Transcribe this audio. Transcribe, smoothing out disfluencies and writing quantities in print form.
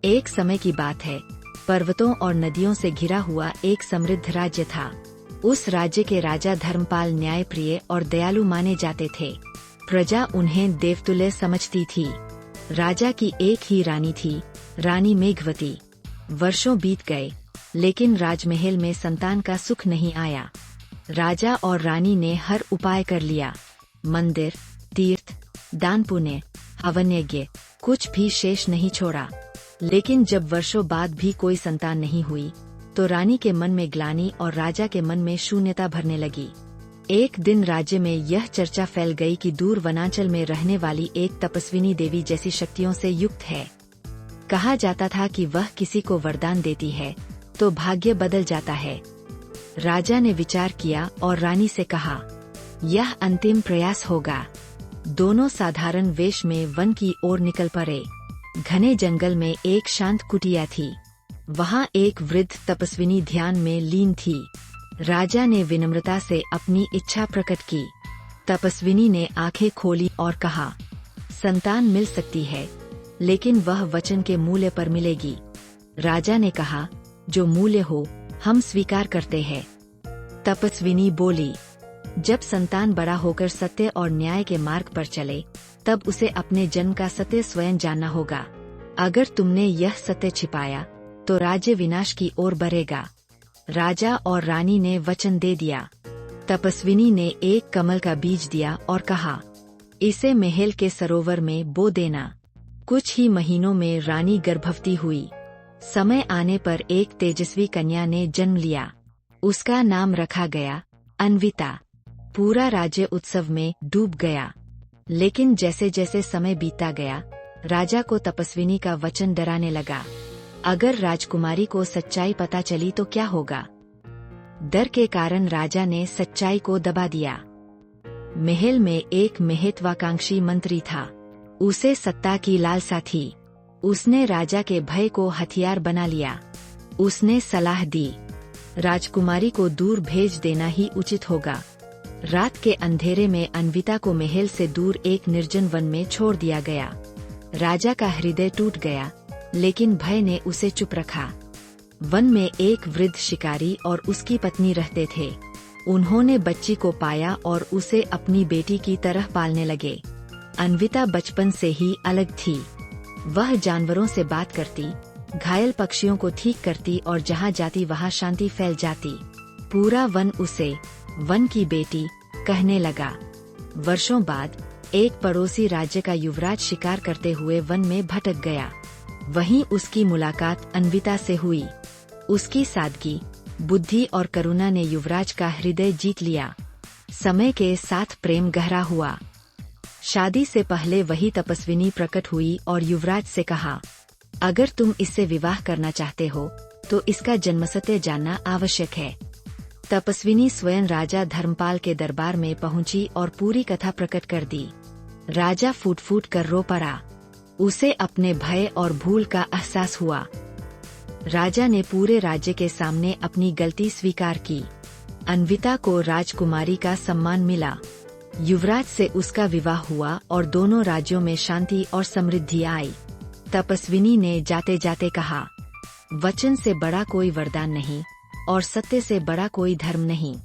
एक समय की बात है, पर्वतों और नदियों से घिरा हुआ एक समृद्ध राज्य था। उस राज्य के राजा धर्मपाल न्यायप्रिय और दयालु माने जाते थे। प्रजा उन्हें देवतुल्य समझती थी। राजा की एक ही रानी थी, रानी मेघवती। वर्षों बीत गए, लेकिन राजमहल में संतान का सुख नहीं आया। राजा और रानी ने हर उपाय कर लिया, मंदिर, तीर्थ, दान पुण्य, हवन यज्ञ, कुछ भी शेष नहीं छोड़ा। लेकिन जब वर्षों बाद भी कोई संतान नहीं हुई, तो रानी के मन में ग्लानि और राजा के मन में शून्यता भरने लगी। एक दिन राज्य में यह चर्चा फैल गई कि दूर वनांचल में रहने वाली एक तपस्विनी देवी जैसी शक्तियों से युक्त है। कहा जाता था कि वह किसी को वरदान देती है तो भाग्य बदल जाता है। राजा ने विचार किया और रानी से कहा, यह अंतिम प्रयास होगा। दोनों साधारण वेश में वन की ओर निकल पड़े। घने जंगल में एक शांत कुटिया थी। वहाँ एक वृद्ध तपस्विनी ध्यान में लीन थी। राजा ने विनम्रता से अपनी इच्छा प्रकट की। तपस्विनी ने आंखें खोली और कहा, संतान मिल सकती है, लेकिन वह वचन के मूल्य पर मिलेगी। राजा ने कहा, जो मूल्य हो हम स्वीकार करते हैं। तपस्विनी बोली, जब संतान बड़ा होकर सत्य और न्याय के मार्ग पर चले, तब उसे अपने जन्म का सत्य स्वयं जानना होगा। अगर तुमने यह सत्य छिपाया, तो राज्य विनाश की ओर बढ़ेगा। राजा और रानी ने वचन दे दिया। तपस्विनी ने एक कमल का बीज दिया और कहा, इसे महल के सरोवर में बो देना। कुछ ही महीनों में रानी गर्भवती हुई। समय आने पर एक तेजस्वी कन्या ने जन्म लिया। उसका नाम रखा गया अन्विता। पूरा राज्य उत्सव में डूब गया। लेकिन जैसे जैसे समय बीतता गया, राजा को तपस्विनी का वचन डराने लगा। अगर राजकुमारी को सच्चाई पता चली तो क्या होगा? डर के कारण राजा ने सच्चाई को दबा दिया। महल में एक महत्वाकांक्षी मंत्री था। उसे सत्ता की लालसा थी। उसने राजा के भय को हथियार बना लिया। उसने सलाह दी, राजकुमारी को दूर भेज देना ही उचित होगा। रात के अंधेरे में अन्विता को महल से दूर एक निर्जन वन में छोड़ दिया गया। राजा का हृदय टूट गया, लेकिन भय ने उसे चुप रखा। वन में एक वृद्ध शिकारी और उसकी पत्नी रहते थे। उन्होंने बच्ची को पाया और उसे अपनी बेटी की तरह पालने लगे। अन्विता बचपन से ही अलग थी। वह जानवरों से बात करती, घायल पक्षियों को ठीक करती और जहाँ जाती वहाँ शांति फैल जाती। पूरा वन उसे वन की बेटी कहने लगा। वर्षों बाद एक पड़ोसी राज्य का युवराज शिकार करते हुए वन में भटक गया। वहीं उसकी मुलाकात अन्विता से हुई। उसकी सादगी, बुद्धि और करुणा ने युवराज का हृदय जीत लिया। समय के साथ प्रेम गहरा हुआ। शादी से पहले वही तपस्विनी प्रकट हुई और युवराज से कहा, अगर तुम इससे विवाह करना चाहते हो तो इसका जन्मसत्य जानना आवश्यक है। तपस्विनी स्वयं राजा धर्मपाल के दरबार में पहुंची और पूरी कथा प्रकट कर दी। राजा फूट फूट कर रो पड़ा। उसे अपने भय और भूल का एहसास हुआ। राजा ने पूरे राज्य के सामने अपनी गलती स्वीकार की। अन्विता को राजकुमारी का सम्मान मिला। युवराज से उसका विवाह हुआ और दोनों राज्यों में शांति और समृद्धि आई। तपस्विनी ने जाते जाते कहा, वचन से बड़ा कोई वरदान नहीं और सत्य से बड़ा कोई धर्म नहीं।